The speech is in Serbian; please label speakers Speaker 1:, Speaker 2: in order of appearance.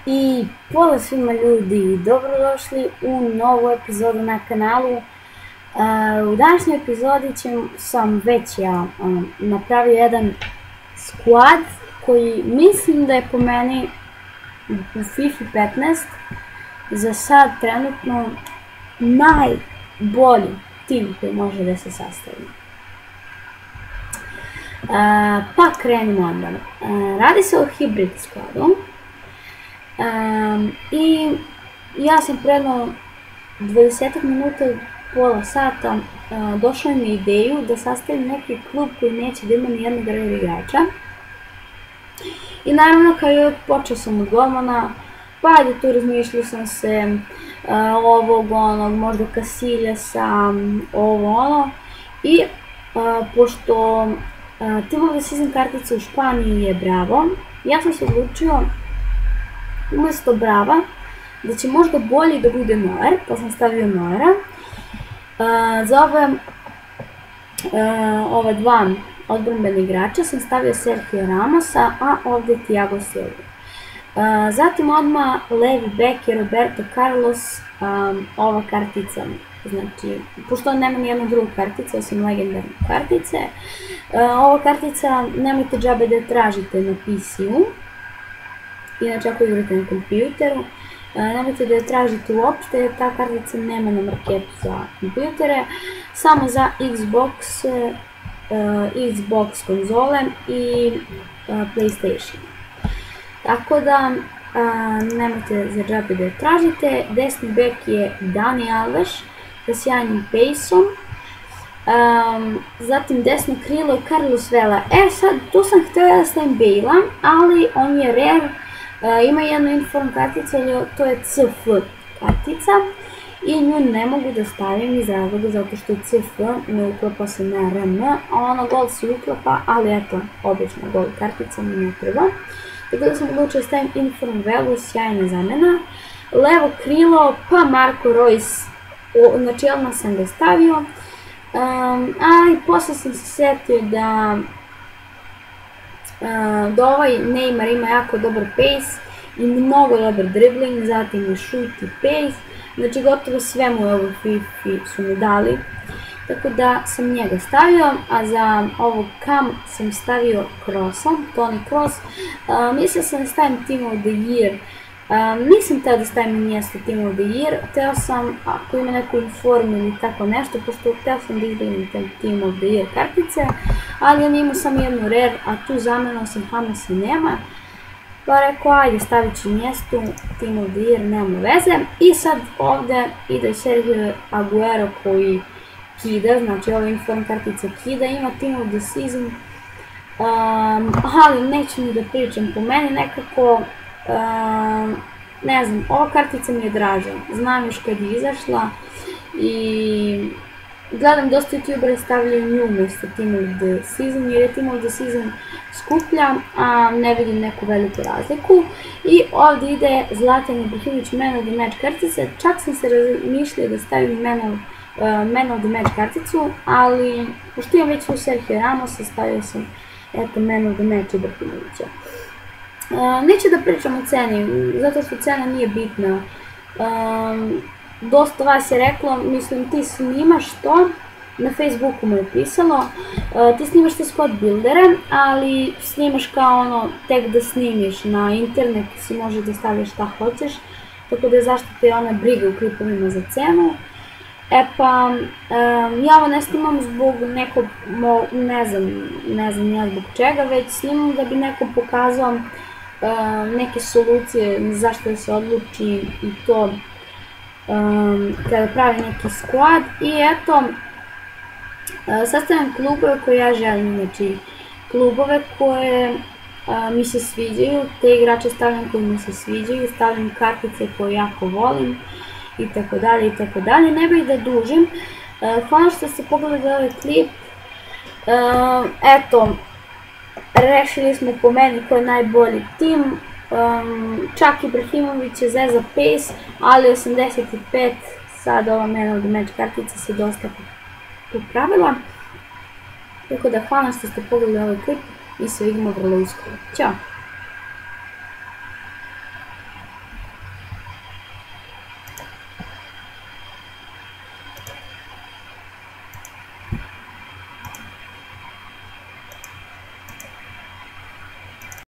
Speaker 1: I pozdrav svima ljudi, dobrodošli u novu epizodu na kanalu. U današnjoj epizodi sam već napravio jedan squad koji mislim da je po meni u FIFA 15 za sad trenutno najbolji tim koji može da se sastavi. Pa krenimo onda. Radi se o hibrid squadu. I ja sam predno 20 minuta, pola sata došla mi ideju da sastavim neki klub koji neće da ima ni jednog rare igrača. I naravno kao je počeo sam od golmana, pa ajde tu razmišljala sam se ovog onog, možda Casiljasa, ovo ono. I pošto Team of the Season kartica u Španiji je Bravo, ja sam se odlučio umjesto Brava da će možda bolje da bude Neuer, pa sam stavio Neuera. Za ove dva odbrambene igrača sam stavio Sergio Ramosa, a ovdje Thiago Silva. Zatim odmah levi bek je Roberto Carlos, ova kartica, znači, pošto on nema nijedna druga kartica osim legendarne kartice, ova kartica nemojte džabe da je tražite na PC-u. Inače ako igrate na kompjuteru, nemojte da je tražite uopšte, ta kartica nema na marketu za kompjutere, samo za Xbox konzole i PlayStation. Tako da nemojte za džabe da je tražite. Desni bek je Dani Alves sa sjajnim pace-om. Zatim desno krilo je Carlos Vela. Sad tu sam htjela da stavim Bale-a, ali on je rare. Ima jednu inform kartica, to je CF kartica i nju ne mogu da stavim iz razloga zato što je CF ne uklapa se na RM, a ona gol se uklapa, ali eto, obična gol kartica mi ne treba. Tako da sam odlučila da stavim inform Velu, sjajna zamena. Levo krilo, pa Marco Reus, znači odmah sam ga stavio, a i posle sam se setio da ovaj Neymar ima jako dobar pace i mnogo dobar dribbling, zatim i shoot i pace, znači gotovo sve mu je ovo FIFA su mi dali, tako da sam njega stavio, a za ovog Cam sam stavio Crossa, Toni Kroos. Mislila sam da stavim Team of the Year, nisam htjela da stavim mjesto Team of the Year, htjela sam ako ima neku inform ili tako nešto, pošto htjela sam da izbavim Team of the Year kartice, ali on ima samo jednu rare, a tu zamenom sam Hamasa nema, pa rekao ajde stavit ću mjestu Team of the Year, nema veze. I sad ovdje ide Sergio Aguero koji kida, znači ova inform kartica kida, ima Team of the Season, ali neću ni da pričam, po meni nekako, ne znam, ova kartica mi je draža, znam još kad je izašla i gledam dosta youtubera stavljaju nju umjesto Team of the Season, jer je Team of the Season skuplja, a ne vidim neku veliku razliku. I ovdje ide Zlatan Ibrahimović Man of the Match kartice, čak sam se razmišljala da stavim Man of the Match karticu, ali pošto imam već u Sergio Ramosa, stavio sam eto Man of the Match Ibrahimovića. Neću da pričam o ceni, zato što cena nije bitna. Dosta vas je reklo, mislim ti snimaš to, na Facebooku mu je pisalo, ti snimaš te squad buildere, ali snimaš kao ono tek da snimiš, na internetu si može da stavljaš šta hoćeš, tako da zašto te ona briga u klipovima za cenu. Pa, ja ovo ne snimam zbog nekog, ne znam ja zbog čega, već snimam da bi nekom pokazao neke solucije zašto da se odluči i to kada pravi neki squad. I eto, sastavljam klubove koje ja želim, znači klubove koje mi se sviđaju, te igrače stavljam koji mi se sviđaju, stavljam kartice koje jako volim i tako dalje i tako dalje. Ne bih da dužim, hvala što ste pogledali ovaj klip. Eto, rešili smo po meni ko je najbolji tim, čak Ibrahimović je zeza pace, ali 85, sad ova Man of the Match kartica se dosta popravila. Tako da hvala što ste pogledali ovaj klip i se vidimo vrlo uskoro. Ćao!